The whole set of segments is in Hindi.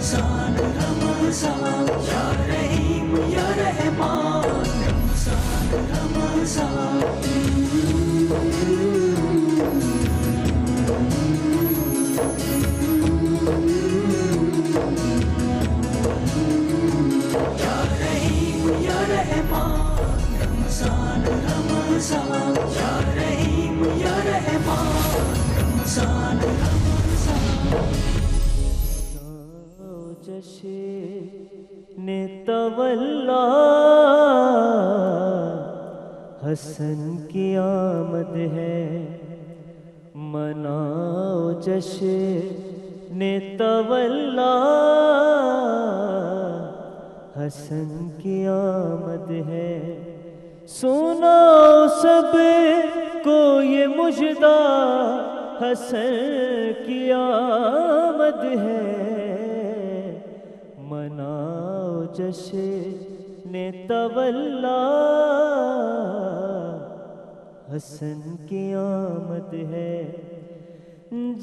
रमजान रमजान या रहीम या रहमान, रमजान रमजान। या रहीम या रहमान, रमजान रमजान या रहीम या रहमान, रमजान रमजान। जश्न तवल्ला हसन की आमद है, मनाओ जश्न तवल्ला हसन की आमद है। सुनो सब को ये मुजदा, हसन की आमद है, मनाओ जश्न तवल्ला हसन की आमद है।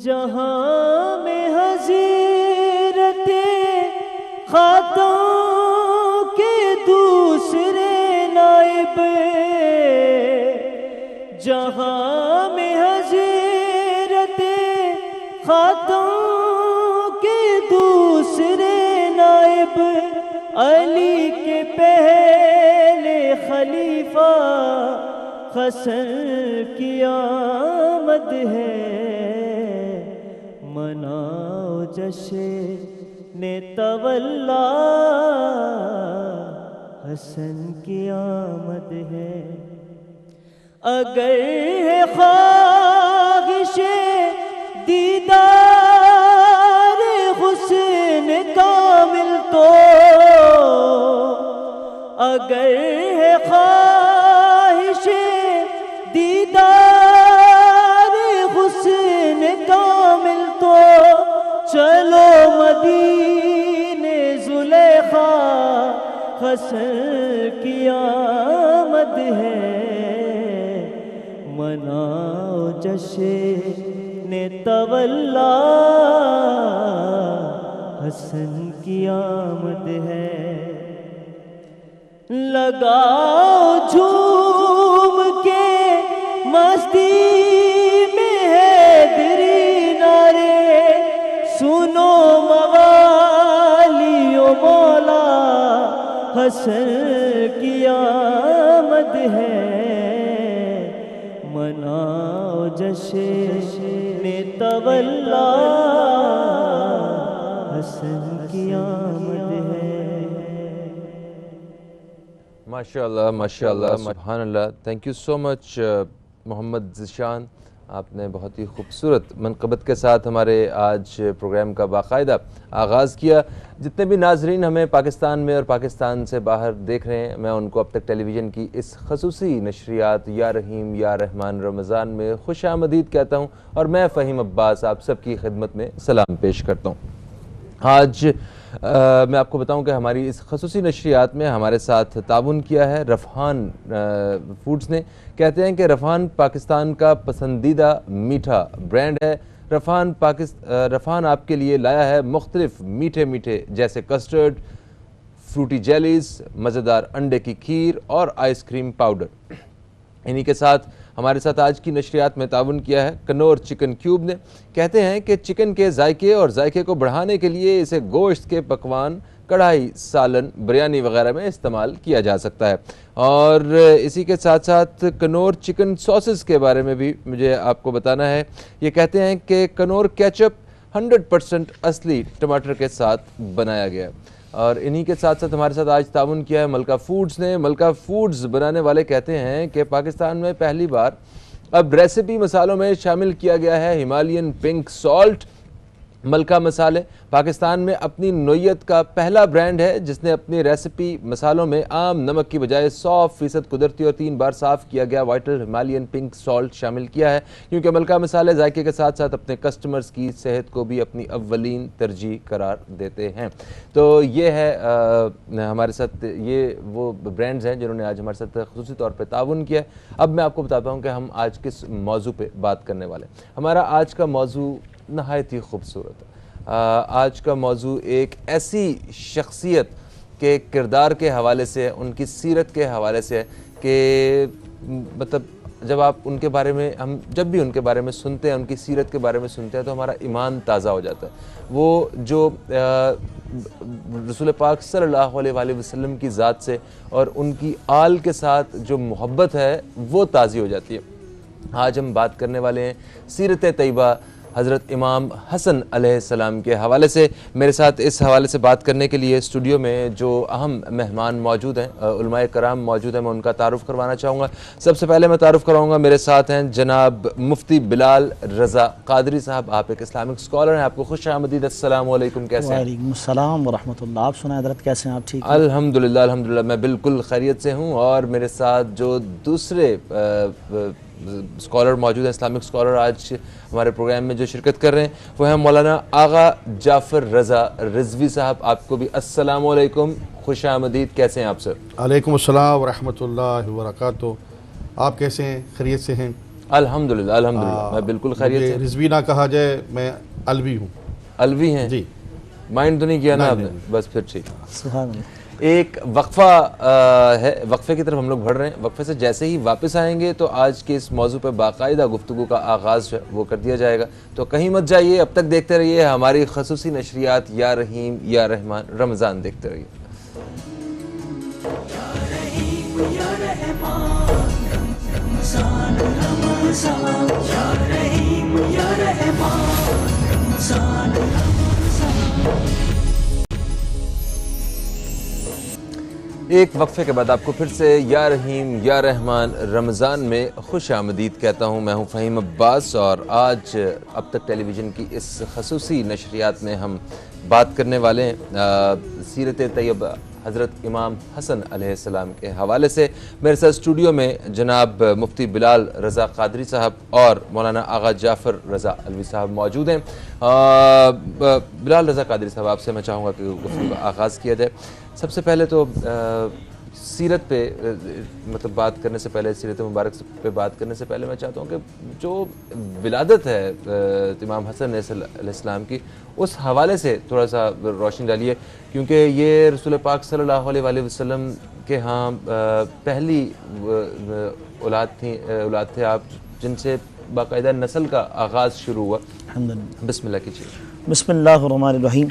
जहाँ में हज़रते खातों के दूसरे नाइब, जहाँ में हज़रते खातों के दूसरे नाइब, अली के पहले खलीफा हसन की आमद है, मनाओ जश्न तवल्ला हसन की आमद है। अगर है ख्वाहिशे दीदार हुस्न कामिल तो, अगर है ख्वाहिशे दीदार हुस्न कामिल तो, चलो मदीने जुलेखा हसन की आमद है, मनाओ जश्न तवल्ला हसन की आमद है। लगाओ झूम के मस्ती में हैदरी नारे, सुनो मवालियो मौला हसन की आमद है, मनाओ जश्न तवल्ला हसन की आमद है। माशाअल्लाह माशाअल्लाह सुभानअल्लाह। Thank you so much Mohammad Zeeshan, आपने बहुत ही खूबसूरत मनक़बत के साथ हमारे आज प्रोग्राम का बाकायदा आगाज़ किया। जितने भी नाजरीन हमें पाकिस्तान में और पाकिस्तान से बाहर देख रहे हैं, मैं उनको अब तक टेलीविज़न की इस खसूसी नशरियात या रहीम या रहमान रमज़ान में खुश आमदीद कहता हूँ, और मैं फ़हीम अब्बास आप सबकी खिदमत में सलाम पेश करता हूँ। आज मैं आपको बताऊं कि हमारी इस खसूसी नशरियात में हमारे साथ ताउन किया है रफ़हान फूड्स ने। कहते हैं कि रफ़हान पाकिस्तान का पसंदीदा मीठा ब्रांड है। रफ़हान आपके लिए लाया है मुख्तलिफ मीठे मीठे जैसे कस्टर्ड, फ्रूटी जेलीज़, मज़ेदार अंडे की खीर और आइसक्रीम पाउडर। इन्हीं के साथ हमारे साथ आज की नशरियात में ताउन किया है कनौर चिकन क्यूब ने। कहते हैं कि चिकन के जायके और जायके को बढ़ाने के लिए इसे गोश्त के पकवान, कढ़ाई, सालन, बिरयानी वगैरह में इस्तेमाल किया जा सकता है। और इसी के साथ साथ कनौर चिकन सॉसेस के बारे में भी मुझे आपको बताना है। ये कहते हैं कि कनौर केचप 100% असली टमाटर के साथ बनाया गया है। और इन्हीं के साथ साथ हमारे साथ आज ताउन किया है मलका फूड्स ने। मलका फूड्स बनाने वाले कहते हैं कि पाकिस्तान में पहली बार अब रेसिपी मसालों में शामिल किया गया है हिमालयन पिंक सॉल्ट। मलका मसाले पाकिस्तान में अपनी नोयत का पहला ब्रांड है जिसने अपनी रेसिपी मसालों में आम नमक की बजाय 100% कुदरती और 3 बार साफ़ किया गया वाइटल हिमालयन पिंक सॉल्ट शामिल किया है, क्योंकि मलका मसाले जायके के साथ साथ अपने कस्टमर्स की सेहत को भी अपनी अव्वलीन तरजीह करार देते हैं। तो ये है हमारे साथ ये वो ब्रांड्स हैं जिन्होंने आज हमारे साथ खुसूसी तौर पर ताउन किया है। अब मैं आपको बताता हूँ कि हम आज किस मौजू पर बात करने वाले हैं। हमारा आज का मौजू नहायत ही खूबसूरत है। आज का मौजू एक ऐसी शख्सियत के किरदार के हवाले से, उनकी सीरत के हवाले से है कि मतलब जब आप उनके बारे में, हम जब भी उनके बारे में सुनते हैं, उनकी सीरत के बारे में सुनते हैं तो हमारा ईमान ताज़ा हो जाता है। वो जो रसूल पाक सल्लल्लाहु अलैहि वसल्लम की ज़ात से और उनकी आल के साथ जो मोहब्बत है वो ताज़ी हो जाती है। आज हम बात करने वाले हैं सीरत तैयबा हज़रत इमाम हसन अलैहिस्सलाम के हवाले से। मेरे साथ इस हवाले से बात करने के लिए स्टूडियो में जो अहम मेहमान मौजूद हैं, उलमाए कराम मौजूद हैं, मैं उनका तारुफ़ करवाना चाहूँगा। सबसे पहले मैं तारुफ़ कराऊँगा, मेरे साथ हैं जनाब मुफ्ती बिलाल रज़ा क़ादरी साहब। आप एक इस्लामिक स्कॉलर हैं, आपको खुश आमदीद। अस्सलाम वालेकुम, कैसे हैं? वालेकुम अस्सलाम व रहमतुल्लाह। आप सुनाए हज़रत, कैसे हैं आप? ठीक हैं? अल्हम्दुलिल्लाह अल्हम्दुलिल्लाह, मैं बिल्कुल खैरियत से हूँ। और मेरे साथ जो दूसरे स्कॉलर मौजूद हैं, इस्लामिक स्कॉलर आज हमारे प्रोग्राम में जो शिरकत कर रहे हैं वो है मौलाना आगा जाफ़र रज़ा रिज़वी साहब। आपको भी अस्सलाम वालेकुम, खुश आमदीद। कैसे हैं आप सर? अलैकुम अस्सलाम व रहमतुल्लाहि व बरकातुहू। आप कैसे हैं? खैरियत से हैं? अल्हम्दुलिल्लाह अल्हम्दुलिल्लाह, मैं बिल्कुल खैरियत से। रिज़वी ना कहा जाए, मैं अलवी हूँ। अलवी हैं जी, माइंड तो नहीं किया ना आपने? बस फिर ठीक। सुभान अल्लाह। एक वक्फ़ा है, वक्फ़े की तरफ हम लोग बढ़ रहे हैं। वक्फ़े से जैसे ही वापस आएंगे तो आज के इस मौजू पर बाकायदा गुफ्तगू का आगाज़ जो है वो कर दिया जाएगा। तो कहीं मत जाइए, अब तक देखते रहिए हमारी खसूसी नशरियात या रहीम या रहमान रमज़ान। देखते रहिए। एक वक्फे के बाद आपको फिर से या रहीम या रहमान रमज़ान में खुश आमदीद कहता हूँ। मैं हूँ फ़हीम अब्बास और आज अब तक टेलीविज़न की इस खसूसी नशरियात में हम बात करने वाले हैं सीरत तैयबा हज़रत इमाम हसन अलैहिस्सलाम के हवाले से। मेरे साथ स्टूडियो में जनाब मुफ्ती बिलाल रज़ा क़ादरी साहब और मौलाना आगा जाफ़र रज़ा अलवी साहब मौजूद हैं। बिलाल रज़ा क़ादरी साहब, आपसे मैं चाहूँगा कि गुफ्तगू का आगाज़ किया जाए। सबसे पहले तो सीरत पे मतलब बात करने से पहले, सीरत मुबारक पे बात करने से पहले मैं चाहता हूँ कि जो विलादत है इमाम हसन अलैहिस्सलाम की, उस हवाले से थोड़ा सा रोशनी डालिए, क्योंकि ये रसूल पाक सल्लल्लाहु अलैहि वसल्लम के यहाँ पहली औलाद थे आप, जिनसे बाकायदा नस्ल का आगाज़ शुरू हुआ। अल्हम्दुलिल्लाह। बिस्मिल्लाह कीजिए। बिस्मिल्लाहिर्रहमानिर्रहीम।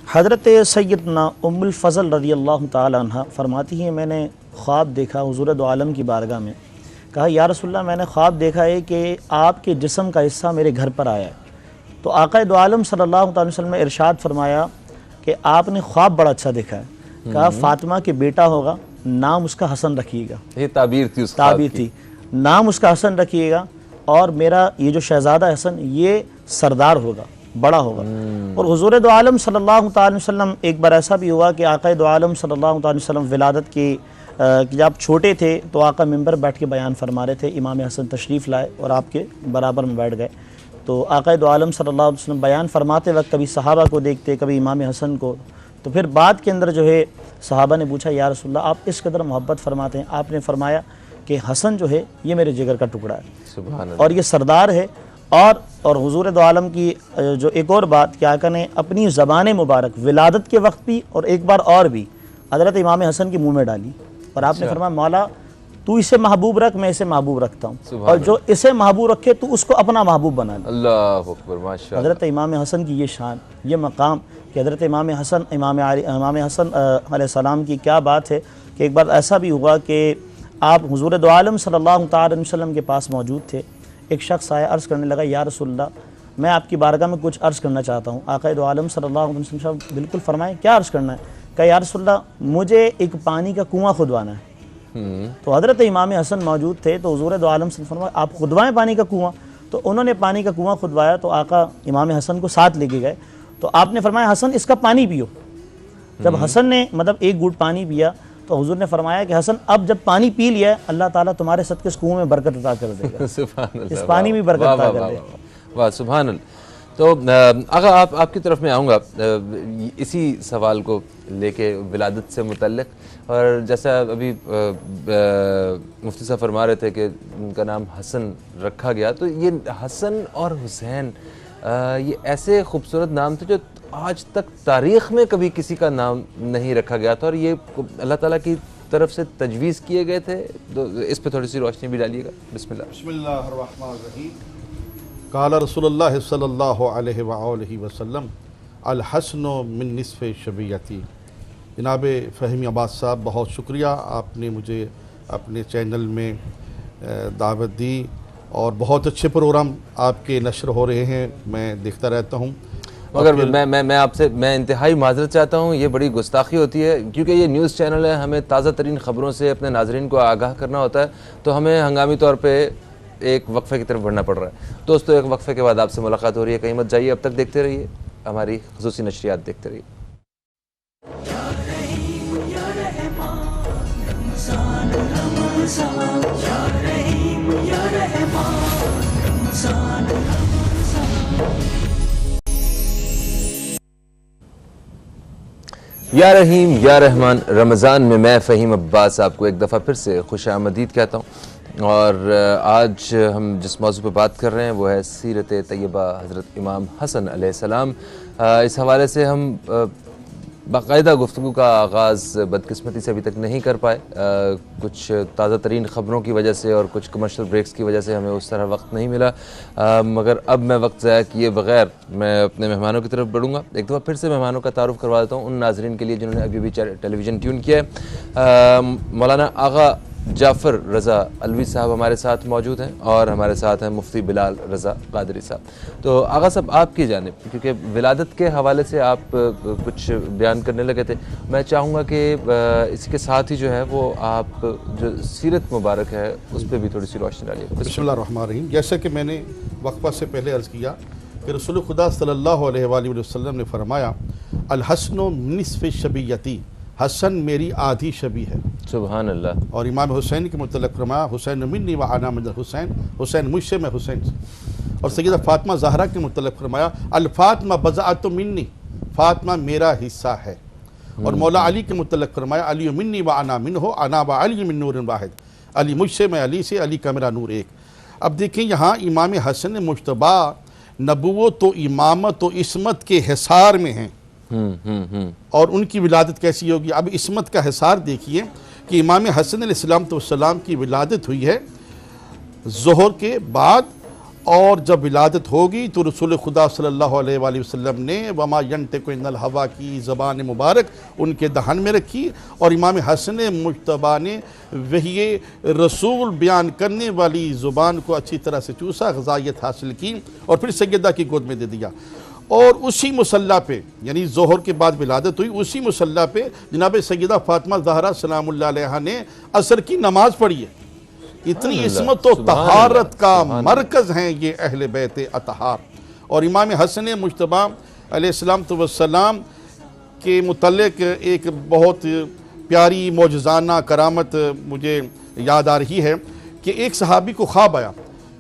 हज़रत सैयदना उम्मुल फ़ज़ल रज़ियल्लाहु ताला अन्हा फरमाती हैं, मैंने ख्वाब देखा हुज़ूर दो आलम की बारगाह में। कहा, या रसूलल्लाह, मैंने ख्वाब देखा है कि आपके जिस्म का हिस्सा मेरे घर पर आया है। तो आक़ा दो आलम सल्लल्लाहु अलैहि वसल्लम ने इरशाद फरमाया कि आपने ख्वाब बड़ा अच्छा देखा है। कहा, फ़ातिमा के बेटा होगा, नाम उसका हसन रखिएगा। ये ताबीर थी, उस ताबीर थी, नाम उसका हसन रखिएगा, और मेरा ये जो शहज़ादा हसन ये सरदार होगा, बड़ा होगा। और हुज़ूर दो आलम सल्लल्लाहु अलैहि वसल्लम, एक बार ऐसा भी हुआ कि आक़ा दो आलम सल्लल्लाहु अलैहि वसल्लम विलादत की जब आप छोटे थे तो आका मिंबर बैठ के बयान फरमा रहे थे, इमाम हसन तशरीफ़ लाए और आपके बराबर में बैठ गए। तो आक़ा दो आलम सल्लल्लाहु अलैहि वसल्लम बयान फरमाते वक्त कभी सहाबा को देखते, कभी इमाम हसन को। तो फिर बाद के अंदर जो है सहाबा ने पूछा, या रसूलल्लाह, आप इस कदर मोहब्बत फरमाते हैं? आपने फरमाया कि हसन जो है ये मेरे जिगर का टुकड़ा है, सुभान अल्लाह, और ये सरदार है। और हुज़ूर दो आलम की जो एक और बात कि आका ने अपनी ज़बान मुबारक विलादत के वक्त भी और एक बार और भी हज़रत इमाम हसन के मुंह में डाली, और आपने फरमाया, मौला तू इसे महबूब रख, मैं इसे महबूब रखता हूँ, और जो इसे महबूब रखे तू उसको अपना महबूब बना ले। अल्लाह अकबर, माशाअल्लाह। हज़रत इमाम हसन की ये शान, ये मकाम कि हज़रत इमाम हसन अलैहिस्सलाम की क्या बात है कि एक बार ऐसा भी हुआ कि आप हुज़ूर दो आलम सल्लल्लाहु अलैहि वसल्लम के पास मौजूद थे। एक शख्स आया, अर्ज़ करने लगा, या रसूलल्लाह, मैं आपकी बारगाह में कुछ अर्ज़ करना चाहता हूँ। आक़ा दो आलम सल्लल्लाहु अलैहि वसल्लम बिल्कुल फरमाएं, क्या अर्ज़ करना है? कहा, या रसूलल्लाह, मुझे एक पानी का कुआँ खुदवाना है। तो हज़रत इमाम हसन मौजूद थे, तो हुज़ूर दो आलम से फरमाया, आप खुदवाएँ पानी का कुआँ। तो उन्होंने पानी का कुआँ खुदवाया, तो आका इमाम हसन को साथ लेके गए। तो आपने फरमाया, हसन इसका पानी पियो। जब हसन ने मतलब एक घूंट पानी पिया, तो हुजूर ने फरमाया कि हसन, अब जब पानी पी लिया है, अल्लाह ताला तुम्हारे सदके इस कुएं में बरकत अता कर देगा। सुभान अल्लाह, इस पानी में बरकत अता कर देगा। वाह, सुभान अल्लाह। तो अगर आपकी तरफ में आऊँगा इसी सवाल को लेके विलादत से मुतल्लिक़, और जैसा अभी मुफ्ती साहब फरमा रहे थे कि उनका नाम हसन रखा गया, तो ये हसन और हुसैन ये ऐसे खूबसूरत नाम थे जो आज तक तारीख़ में कभी किसी का नाम नहीं रखा गया था, और ये अल्लाह ताला की तरफ से तजवीज़ किए गए थे। तो इस पे थोड़ी सी रोशनी भी डालिएगा। बिस्मिल्लाह। बिस्मिल्लाहिर्रहमानिर्रहीम। क़ाला रसूलुल्लाह सल्लल्लाहु अलैहि वसल्लम अल हस्नु मिन निस्फ़े शबीयती। जनाब फ़हीम अब्बास साहब, बहुत शुक्रिया, आपने मुझे अपने चैनल में दावत दी और बहुत अच्छे प्रोग्राम आपके नशर हो रहे हैं, मैं देखता रहता हूँ। मगर मैं आपसे इंतहाई माजरत चाहता हूँ, ये बड़ी गुस्ताखी होती है, क्योंकि ये न्यूज़ चैनल है, हमें ताज़ा तरीन ख़बरों से अपने नाजरीन को आगाह करना होता है, तो हमें हंगामी तौर पे एक वक्फ़े की तरफ बढ़ना पड़ रहा है। दोस्तों, एक वक्फ़े के बाद आपसे मुलाकात हो रही है, कहीं मत जाइए, अब तक देखते रहिए हमारी ख़ुसूसी नशरियात, देखते रहिए। या रहीम या रहमान, रमज़ान में मैं फ़हीम अब्बास आपको एक दफ़ा फिर से खुश आमदीद कहता हूँ। और आज हम जिस मौजू पर बात कर रहे हैं वो है सीरत तैयबा हज़रत इमाम हसन अलैहिस्सलाम। इस हवाले से हम बाकायदा गुफ्तगू का आगाज़ बदकिस्मती से अभी तक नहीं कर पाए, कुछ ताज़ा तरीन ख़बरों की वजह से और कुछ कमर्शियल ब्रेक्स की वजह से हमें उस तरह वक्त नहीं मिला, मगर अब मैं वक्त ज़ाया किए बग़ैर मैं अपने मेहमानों की तरफ बढ़ूँगा। एक दफ़ा फिर से मेहमानों का तारुफ़ करवा देता हूँ उन नाज़रीन के लिए जिन्होंने अभी भी टेलीविज़न ट्यून किया है। मौलाना आगा जाफ़र रज़ा अलवी साहब हमारे साथ मौजूद हैं और हमारे साथ हैं मुफ्ती बिलाल रज़ा कादरी साहब। तो आगा साहब, आपकी जानिब, क्योंकि विलादत के हवाले से आप कुछ बयान करने लगे थे, मैं चाहूँगा कि इसके साथ ही जो है वो आप जो सीरत मुबारक है उस पर भी थोड़ी सी रोशनी डालिए। बिस्मिल्लाहिर्रहमानिर्रहीम। जैसे कि मैंने वक्फा से पहले अर्ज़ किया कि रसूल खुदा सल्लल्लाहु अलैहि वसल्लम ने फरमाया अल हस्नु निस्फ़े शबीयती, हसन मेरी आधी शबी है। सुभान अल्लाह। और इमाम हुसैन के मुतल्लिक़ फरमाया हुसैन मिन्नी व अना मिनल हुसैन, हुसैन मुझसे, मैं हुसैन से। और सैयदा फ़ातिमा ज़हरा के मुतल्लिक़ फरमाया अल फ़ातिमा बज़अतु मिन्नी, फ़ातिमा मेरा हिस्सा है। और मौला अली के मुतल्लिक़ फरमाया अली मिन्नी व अना मिन्हु, अना व अली मिन नूरिन वाहिद, अली मुझसे, मैं अली से, अली का मेरा नूर एक। अब देखें, यहाँ इमाम हसन मुज्तबा नबूवत व इमामत व इस्मत के हिसार में हैं। और उनकी विलादत कैसी होगी? अब इस्मत का हिसार देखिए कि इमाम हसन अलैहिस्सलाम की विलादत हुई है ज़ोहर के बाद, और जब विलादत होगी तो रसूल खुदा सल्लल्लाहु अलैहि वसल्लम ने वमा यंतिकु अनिल हवा की ज़बान मुबारक उनके दहन में रखी, और इमाम हसन मुज्तबा ने वही रसूल बयान करने वाली ज़ुबान को अच्छी तरह से चूसा, ग़ज़ायत हासिल की और फिर सैयदा की गोद में दे दिया। और उसी मुसल्ला पे, यानी ज़ोहर के बाद विलादत हुई, उसी मुसल्ला पे जनाब सैयदा फ़ातिमा ज़हरा सलामुल्लाह अलैहा ने असर की नमाज़ पढ़ी है। इतनी इस्मत व तहारत का मरकज़ हैं ये अहले बैत अतहार। और इमाम हसन मुज्तबा अलैहिस्सलाम के मुतल्लिक़ एक बहुत प्यारी मौजज़ाना करामत मुझे याद आ रही है कि एक सहाबी को ख्वाब आया,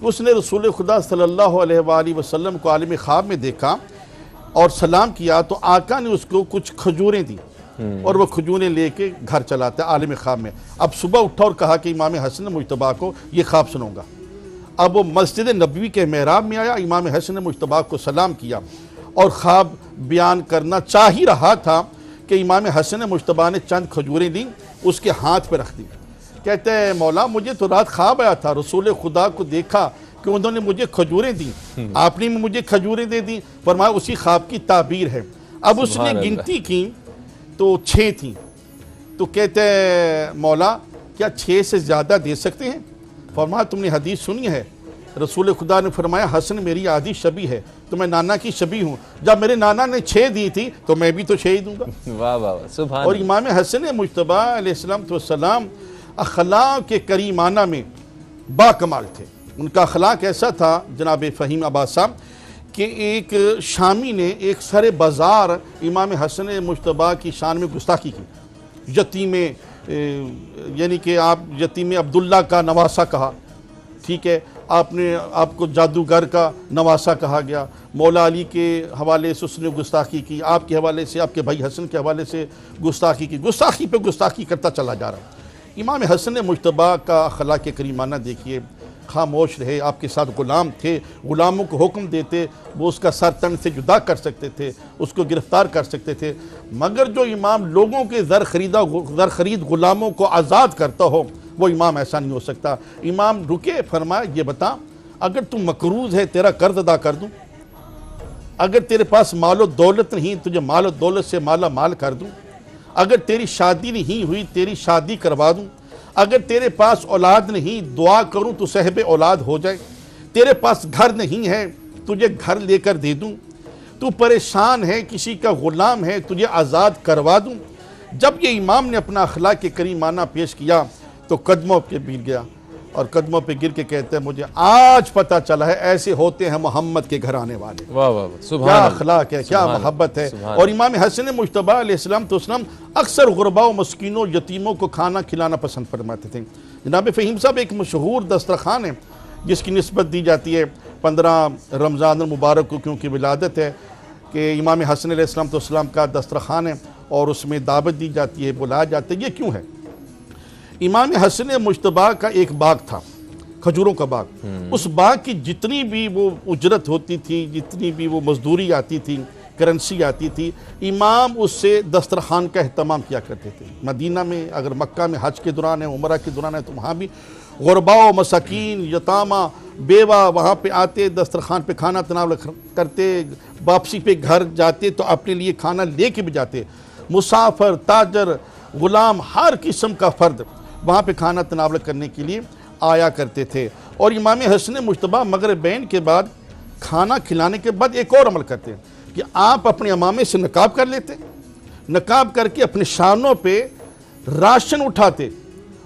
उसने रसूल खुदा सल्लल्लाहु अलैहि वसल्लम को आलिम ख्वाब में देखा और सलाम किया, तो आका ने उसको कुछ खजूरें दी और वह खजूरें लेके घर चला था आलिम ख्वाब में। अब सुबह उठा और कहा कि इमाम हसन मुज्तबा को ये ख्वाब सुनाऊंगा। अब वो मस्जिद नबवी के मेहराब में आया, इमाम हसन मुज्तबा को सलाम किया और ख्वाब बयान करना चाह ही रहा था कि इमाम हसन मुज्तबा ने चंद खजूरें ली, उसके हाथ पर रख दी। कहते हैं मौला, मुझे तो रात ख्वाब आया था, रसूल खुदा को देखा कि उन्होंने मुझे खजूरें दी, आपने मुझे खजूरें दे दी, फरमाया उसी ख्वाब की ताबीर है। अब उसने गिनती की तो 6 थी। तो कहते हैं मौला, क्या 6 से ज़्यादा दे सकते हैं? फरमाया तुमने हदीस सुनी है, रसूल खुदा ने फरमाया हसन मेरी आधी शबी है, तो मैं नाना की शबी हूँ, जब मेरे नाना ने 6 दी थी तो मैं भी तो 6 ही दूंगा। वाह वाह, सुभान। और इमाम हसन मुज्तबा अलैहिस्सलाम अखलाक के करीमाना में बाकमाल थे। उनका अखलाक ऐसा था जनाब फ़हीम अब्बास साहब कि एक शामी ने एक सरे बाज़ार इमाम हसन मुज्तबा की शान में गुस्ताखी की। यतीम यानी कि आप यतीम अब्दुल्ला का नवासा कहा, ठीक है, आपको जादूगर का नवासा कहा गया। मौला अली के हवाले से उसने गुस्ताखी की, आपके हवाले से, आपके भाई हसन के हवाले से गुस्ताखी की, गुस्ताखी पे गुस्ताखी करता चला जा रहा है। इमाम हसन मुज्तबा का अखलाक करीमाना देखिए, खामोश रहे, आपके साथ ग़ुलाम थे, ग़ुलामों को हुक्म देते, वो उसका सर तन से जुदा कर सकते थे, उसको गिरफ़्तार कर सकते थे। मगर जो इमाम लोगों के ज़र ख़रीद ग़ुलामों को आज़ाद करता हो, वो इमाम ऐसा नहीं हो सकता। इमाम रुके, फरमाया ये बता, अगर तू मकरूज़ है तेरा कर्ज अदा कर दूँ, अगर तेरे पास मालो दौलत नहीं तुझे मालो दौलत से माला माल कर दूँ, अगर तेरी शादी नहीं हुई तेरी शादी करवा दूँ, अगर तेरे पास औलाद नहीं दुआ करूँ तो साहिब औलाद हो जाए, तेरे पास घर नहीं है तुझे घर लेकर दे दूँ, तू परेशान है किसी का ग़ुलाम है तुझे आज़ाद करवा दूँ। जब ये इमाम ने अपना अखलाक करीमाना पेश किया तो कदमों पे गिर गया और कदमों पे गिर के कहते हैं मुझे आज पता चला है ऐसे होते हैं मोहम्मद के घर आने वाले। वाह वाह, क्या अखलाक है, क्या मोहब्बत है। और इमाम हसन मुज्तबा अलैहिस्सलाम तो अक्सर गुरबा व मस्कीनों यतीमों को खाना खिलाना पसंद फरमाते थे। जनाब फ़हीम साहब एक मशहूर दस्तरखान है जिसकी निस्बत दी जाती है 15 रमज़ान मुबारक को, क्योंकि विलादत है कि इमाम हसन अलैहिस्सलाम का दस्तरखान है और उसमें दावत दी जाती है, बुलाया जाता है। ये क्यों है? इमाम हसन मुज्तबा का एक बाग था, खजूरों का बाग। उस बाग की जितनी भी वो उजरत होती थी, जितनी भी वो मजदूरी आती थी, करेंसी आती थी, इमाम उससे दस्तरखान का अहतमाम किया करते थे। मदीना में, अगर मक्का में हज के दौरान है, उमरा के दौरान है, तो वहाँ भी गुरबा मसाकीन यतामा बेवा वहाँ पे आते, दस्तरखान पे खाना तनावल करते, वापसी पे घर जाते तो अपने लिए खाना ले के भी जाते। मुसाफिर, ताजर, ग़ुलाम, हर किस्म का फ़र्द वहाँ पे खाना तनावल करने के लिए आया करते थे। और इमाम हसन मुज्तबा मगरिबैन के बाद खाना खिलाने के बाद एक और अमल करते हैं कि आप अपने अमामे से नकाब कर लेते, नकाब करके अपने शानों पे राशन उठाते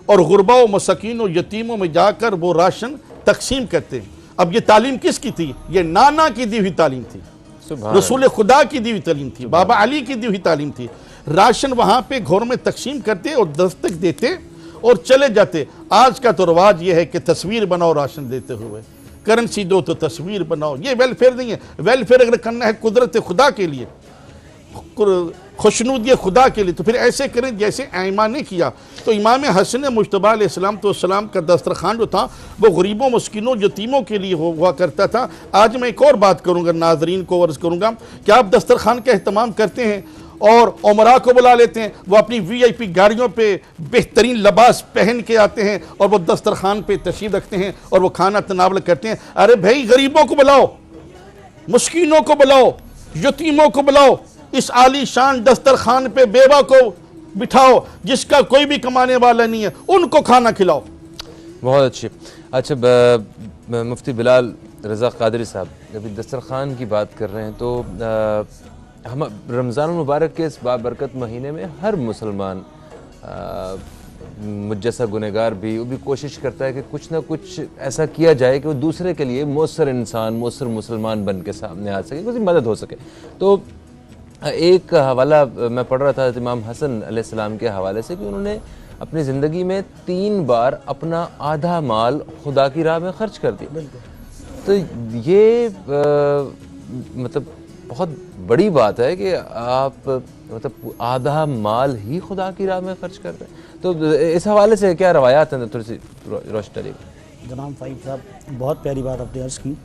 और गुरबा व मसाकीन व यतीमों में जाकर वो राशन तकसीम करते। अब ये तालीम किसकी थी? ये नाना की दी हुई तालीम थी, रसूल खुदा की दी हुई तालीम थी, बाबा अली की दी हुई तालीम थी। राशन वहाँ पे घरों में तकसीम करते और दस्तक देते और चले जाते। आज का तो रवाज ये है कि तस्वीर बनाओ राशन देते हुए, करेंसी दो तो तस्वीर बनाओ। ये वेलफेयर नहीं है। वेलफेयर अगर करना है कुदरत खुदा के लिए, खुशनुदी खुदा के लिए, तो फिर ऐसे करें जैसे आइमा ने किया। तो इमाम हसन मुज्तबा अलैहिस्सलाम का दस्तरखान जो था वो गरीबों, मस्किनों, यतीमों के लिए हुआ करता था। आज मैं एक और बात करूँगा, नाजरीन को अर्ज़ करूँगा कि आप दस्तरखान का अहतमाम करते हैं और उमरा को बुला लेते हैं, वो अपनी VIP गाड़ियों पे बेहतरीन लिबास पहन के आते हैं और वो दस्तरखान पे तशरीफ़ रखते हैं और वो खाना तनावल करते हैं। अरे भाई, गरीबों को बुलाओ, मस्कीनों को बुलाओ, यतीमों को बुलाओ, इस आलीशान दस्तरखान पे बेवा को बिठाओ जिसका कोई भी कमाने वाला नहीं है, उनको खाना खिलाओ। बहुत अच्छी। अच्छा, मुफ्ती बिलाल रज़ा क़ादरी साहब, अभी दस्तरखान की बात कर रहे हैं तो हम रमज़ान मुबारक के इस बाबरकत महीने में हर मुसलमान मुझ जैसा गुनहगार भी वो भी कोशिश करता है कि कुछ ना कुछ ऐसा किया जाए कि वो दूसरे के लिए मौसर इंसान, मौसर मुसलमान बन के सामने आ सके, उसकी मदद हो सके। तो एक हवाला मैं पढ़ रहा था इमाम हसन अलैहिस्सलाम के हवाले से कि उन्होंने अपनी ज़िंदगी में 3 बार अपना आधा माल खुदा की राह में ख़र्च कर दिया। तो ये मतलब बहुत बड़ी बात है कि आप मतलब आधा माल ही खुदा की राह में ख़र्च करते हैं। तो इस हवाले से क्या रवायात हैं, थोड़ी सी रोशनी डालिए। जनाब फ़हीम साहब, बहुत प्यारी बात आपने अर्ज़ की।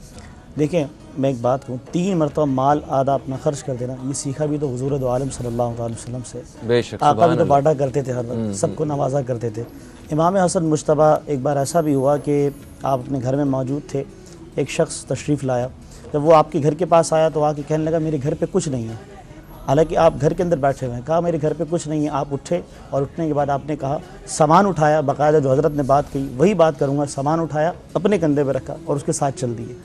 देखें, मैं एक बात कहूँ, 3 मरतबा माल आधा अपना खर्च कर देना, ये सीखा भी तो हुज़ूर दो आलम सल्लल्लाहु अलैहि वसल्लम से। बेशक, आका भी तो बांटा करते थे, हर वक्त सबको नवाजा करते थे। इमाम हसन मुज्तबा, एक बार ऐसा भी हुआ कि आप अपने घर में मौजूद थे, एक शख्स तशरीफ़ लाया। जब वो आपके घर के पास आया तो आके कहने लगा मेरे घर पे कुछ नहीं है, हालांकि आप घर के अंदर बैठे हुए हैं। कहा मेरे घर पे कुछ नहीं है। आप उठे और उठने के बाद आपने कहा, सामान उठाया, बाकायदा जो हज़रत ने बात कही वही बात करूँगा, सामान उठाया, अपने कंधे पे रखा और उसके साथ चल दिए।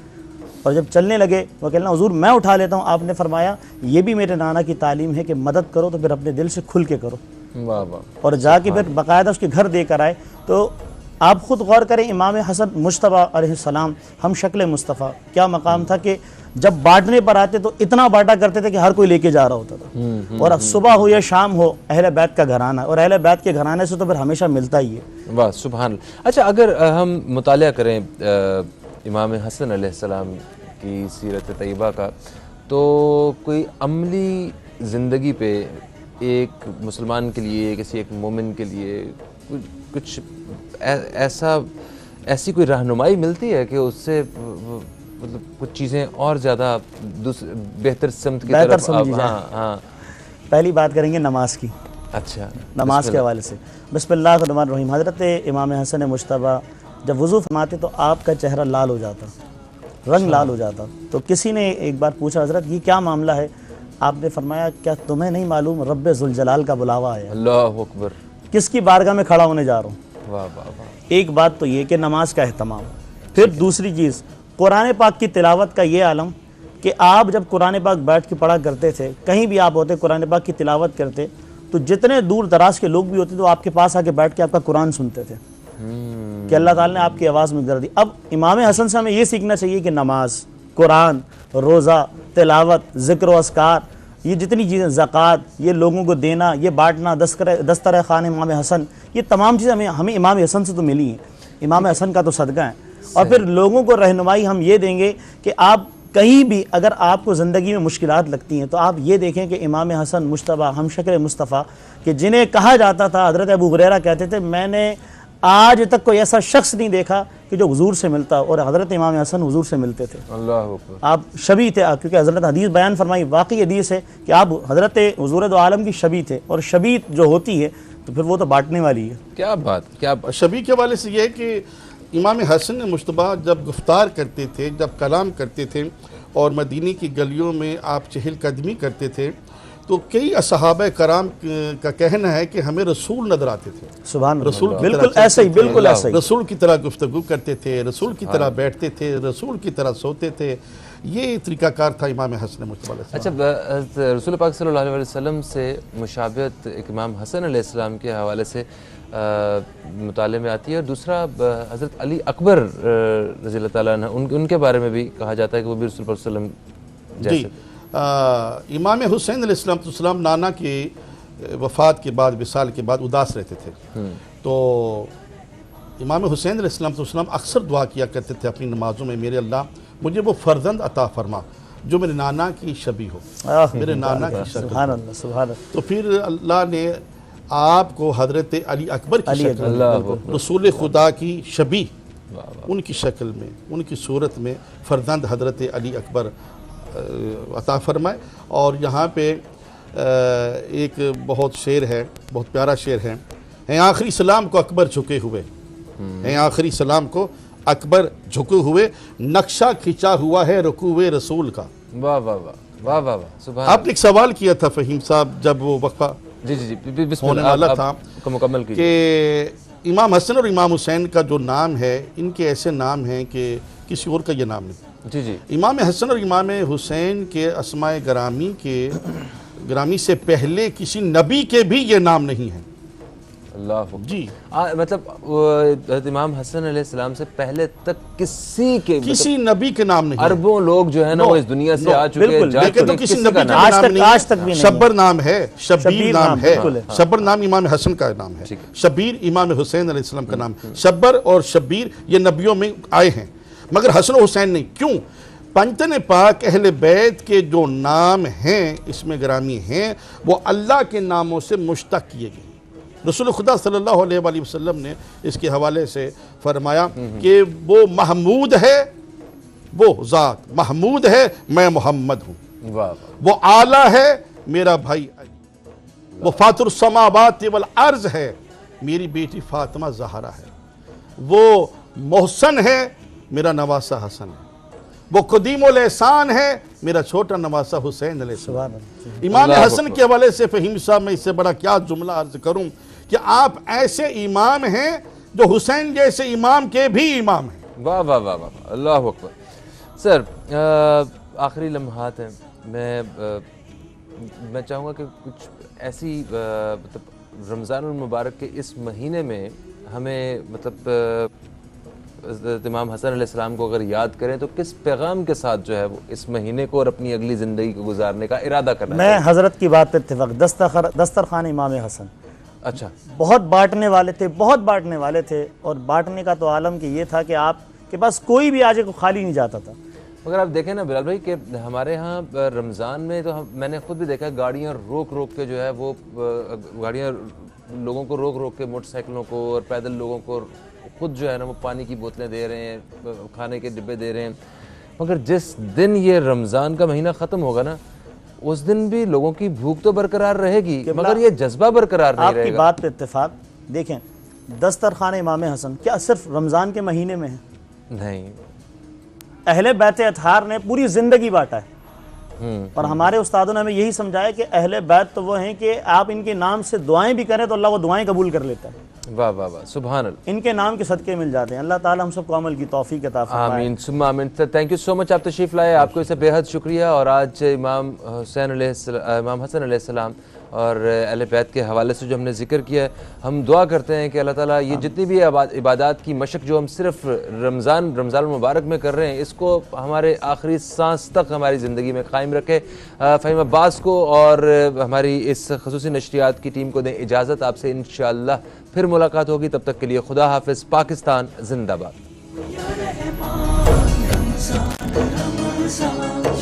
और जब चलने लगे वो कहना हुजूर मैं उठा लेता हूँ। आपने फरमाया ये भी मेरे नाना की तालीम है कि मदद करो तो फिर अपने दिल से खुल के करो। वाह वाह। और जाके फिर बाकायदा उसके घर देकर आए। तो आप ख़ुद गौर करें, इमाम हसन मुज्तबा अलैहिस्सलाम, हम शक्ल मुस्तफ़ा, क्या मकाम था कि जब बांटने पर आते तो इतना बांटा करते थे कि हर कोई लेके जा रहा होता था। और सुबह हो या शाम हो, अहले बैत का घराना, और अहले बैत के घराने से तो फिर हमेशा मिलता ही है। वाह सुभान अल्लाह। अच्छा, अगर हम मुतालिया करें इमाम हसन अलैहिस्सलाम की सीरत तैयबा का, तो कोई अमली ज़िंदगी पे एक मुसलमान के लिए, किसी एक मोमिन के लिए कुछ ऐसी कोई रहनुमाई मिलती है कि उससे मतलब कुछ चीज़ें और ज़्यादा बेहतर समत की बेहतर तरफ समझी जाए। हाँ हाँ। पहली बात करेंगे नमाज की। अच्छा, नमाज के हवाले से बिस्मिल्लाहिर्रहमानिर्रहीम। हज़रत इमाम हसन मुश्तबा जब वज़ू फरमाते तो आपका चेहरा लाल हो जाता, रंग लाल हो जाता। तो किसी ने एक बार पूछा, हज़रत ये क्या मामला है? आपने फरमाया, क्या तुम्हें नहीं मालूम रब्बे ज़ुल जलाल का बुलावा आया, अल्लाहु अकबर, किसकी बारगाह में खड़ा होने जा रहा हूँ। वाह वाह वाह। एक बात तो ये कि नमाज का एहतमाम। फिर दूसरी चीज़, कुरान पाक की तिलावत का ये आलम कि आप जब कुरान पाक बैठ के पढ़ा करते थे, कहीं भी आप होते कुरान पाक की तिलावत करते तो जितने दूर दराज के लोग भी होते तो आपके पास आके बैठ के आपका कुरान सुनते थे कि अल्लाह ताला ने आपकी आवाज़ में कर दी। अब इमाम हसन से हमें ये सीखना चाहिए कि नमाज, कुरान, रोज़ा, तिलावत, ज़िक्र व अस्कार, ये जितनी चीज़ें, ज़कात, ये लोगों को देना, ये बांटना, दस्तरख़्वान खान इमाम हसन, ये तमाम चीज़ें हमें इमाम हसन से तो मिली हैं। इमाम हसन का तो सदका है। और फिर लोगों को रहनुमाई हम ये देंगे कि आप कहीं भी अगर आपको ज़िंदगी में मुश्किलात लगती हैं तो आप ये देखें कि इमाम हसन मुश्तबा हम शक्ल मुस्तफ़ा कि जिन्हें कहा जाता था, हज़रत अबू हुरैरा कहते थे, मैंने आज तक कोई ऐसा शख्स नहीं देखा कि जो हुजूर से मिलता, और हज़रत इमाम हसन हुजूर से मिलते थे। अल्लाह अकबर। आप शबी थे, क्योंकि हज़रत हदीस बयान फरमाई, वाकई हदीस है कि आप हज़रत हुजूर दो आलम की शबी थे, और शबी जो होती है तो फिर वो तो बांटने वाली है। क्या बात, क्या बात। शबी के वाले से ये है कि इमाम हसन मुश्तबा जब गुफ्तार करते थे, जब कलाम करते थे और मदीने की गलियों में आप चहलकदमी करते थे तो कई असहाबा कराम का कहना है कि हमें रसूल नजर आते थे। सुभान रसूल अल्लाह। की बिल्कुल तरह ऐसे ही, चलते थे, बिल्कुल ऐसे ही। रसूल की तरह गुफ्तगू करते थे, रसूल की तरह बैठते थे, रसूल की तरह सोते थे। ये तरीक़ाकार था इमाम हसन मुश्तबा। अच्छा, रसूल पाक सल्लल्लाहु अलैहि वसल्लम से मुशाबहत एक इमाम हसन अलैहिस्सलाम के हवाले से मुताले में आती है, और दूसरा हज़रत अली अकबर रज़ियल्लाहु ताला अन्हु उनके बारे में भी कहा जाता है कि वो भी रसूल पाक सल्लल्लाहु अलैहि वसल्लम जैसे। इमाम हुसैन अलैहिस्सलाम नाना की वफ़ात के बाद, विसाल के बाद उदास रहते थे। तो इमाम हुसैन अलैहिस्सलाम अक्सर दुआ किया करते थे अपनी नमाज़ों में, मेरे अल्लाह मुझे वो फ़र्जंद अता फरमा जो मेरे नाना की शबी हो, मेरे नाना की शबी। सुभान अल्लाह, सुभान अल्लाह। तो फिर अल्लाह ने आपको हज़रत अली अकबर की शक्ल, रसूल खुदा की शबी, उनकी शक्ल में, उनकी सूरत में फ़र्जंद हज़रत अली अकबर अता फरमाए। और यहाँ पे एक बहुत शेर है, बहुत प्यारा शेर है आखिरी सलाम को अकबर झुके हुए, हैं आखिरी सलाम को अकबर झुके हुए, नक्शा खिंचा हुआ है रुकूए रसूल का। वाह वाह वाह वाह वाह वाह। सुभान। आपने एक सवाल किया था फ़हीम साहब जब वो वक्फा जी जी जी होने वाला था मुकम्मल कि इमाम हसन और इमाम हुसैन का जो नाम है, इनके ऐसे नाम हैं कि किसी और का ये नाम नहीं। जी जी। इमाम हसन और इमाम हुसैन के अस्माए ग्रामी से पहले किसी नबी के भी ये नाम नहीं है। अल्लाह जी। मतलब इमाम हसन अलैहिस्सलाम से पहले तक किसी नबी के नाम नहीं। अरबों लोग जो है ना वो इस दुनिया से आ चुके हैं, जा लेकिन चुके तो हैं, किसी किसी नबी का का नाम नाम आज तक भी नहीं। नहीं। शब्बर नाम है, शब्बीर नाम है। बिल्कुल है। शब्बर नाम इमाम हसन का नाम है, शब्बीर इमाम हुसैन अलैहिस्सलाम का नाम। शब्बर और शब्बीर ये नबियों में आए हैं, मगर हसन और हुसैन नहीं। क्यों? पंजतन पाक अहले बैत के जो नाम हैं इसमें ग्रामी हैं, वो अल्लाह के नामों से मुश्तक किए गए। रसूल खुदा सल्लल्लाहु अलैहि वसल्लम ने इसके हवाले से फरमाया कि वो महमूद है, वो ज़ात महमूद है, मैं मोहम्मद हूँ। वो आला है, मेरा भाई, वो फातिर समावात वल अर्ज़ है, मेरी बेटी फातिमा ज़हरा है। वो मोहसन है, मेरा नवासा हसन है। वो क़दीमुल एहसान है, मेरा छोटा नवासा हुसैन अलैहिस्सलाम। इमाम हसन के हवाले से फ़हीम साहब मैं इससे बड़ा क्या जुमला अर्ज करूं कि आप ऐसे इमाम हैं जो हुसैन जैसे इमाम के भी इमाम हैं। वाह वाह वाह वाह, अल्लाह अकबर। सर आखिरी लम्हात हैं, मैं चाहूँगा कि कुछ ऐसी मतलब रमज़ानुल मुबारक के इस महीने में हमें मतलब इमाम हसन अलैहिस्सलाम को अगर याद करें तो किस पैगाम के साथ जो है वो इस महीने को और अपनी अगली ज़िंदगी को गुजारने का इरादा करना है? मैं हज़रत की बात पे इत्तेफाक, दस्तरखान इमाम हसन। अच्छा। बहुत बांटने वाले थे, बहुत बांटने वाले थे, और बांटने का तो आलम कि ये था कि आपके पास कोई भी आजे को खाली नहीं जाता था। मगर आप देखें ना बिलाल भाई कि हमारे यहाँ रमज़ान में तो मैंने खुद भी देखा गाड़ियाँ रोक रोक के जो है वो गाड़ियाँ लोगों को रोक रोक के, मोटरसाइकिलों को और पैदल लोगों को खुद जो है ना वो पानी की बोतलें दे रहे हैं, खाने के डिब्बे दे रहे हैं, मगर जिस दिन ये रमज़ान का महीना ख़त्म होगा ना उस दिन भी लोगों की भूख तो बरकरार रहेगी मगर ये जज्बा बरकरार नहीं आपकी रहेगा। बात पे इत्तेफाक। देखें, दस्तरखान इमाम हसन क्या सिर्फ रमज़ान के महीने में है? नहीं, अहले बैत अतहार ने पूरी ज़िंदगी बांटा है। और हमारे उस्तादों ने हमें यही समझाया कि अहले बैत तो वो हैं कि आप इनके नाम से दुआएं भी करें तो अल्लाह वो दुआएं कबूल कर लेता है। वाह वाह वाह, सुभान अल्लाह, इनके नाम के सदक़े मिल जाते हैं। अल्लाह ताला हम सबको अमल की तौफीक अता फरमाए। आमीन सुम्मा आमीन। थैंक यू सो मच, आप तशरीफ़ लाए, आपको इससे बेहद शुक्रिया। और आज इमाम हसन अलैहिस्सलाम और अहले बैत के हवाले से जो हमने जिक्र किया है, हम दुआ करते हैं कि अल्लाह ताला ये जितनी भी इबादत की मशक जो हम सिर्फ रमज़ान मुबारक में कर रहे हैं इसको हमारे आखिरी सांस तक हमारी ज़िंदगी में कायम रखे। फ़हीम अब्बास को और हमारी इस खसूसी नशरियात की टीम को दें इजाज़त, आपसे इंशाअल्लाह फिर मुलाकात होगी, तब तक के लिए खुदा हाफिज़। पाकिस्तान जिंदाबाद। या रहमान रमज़ान रमज़ान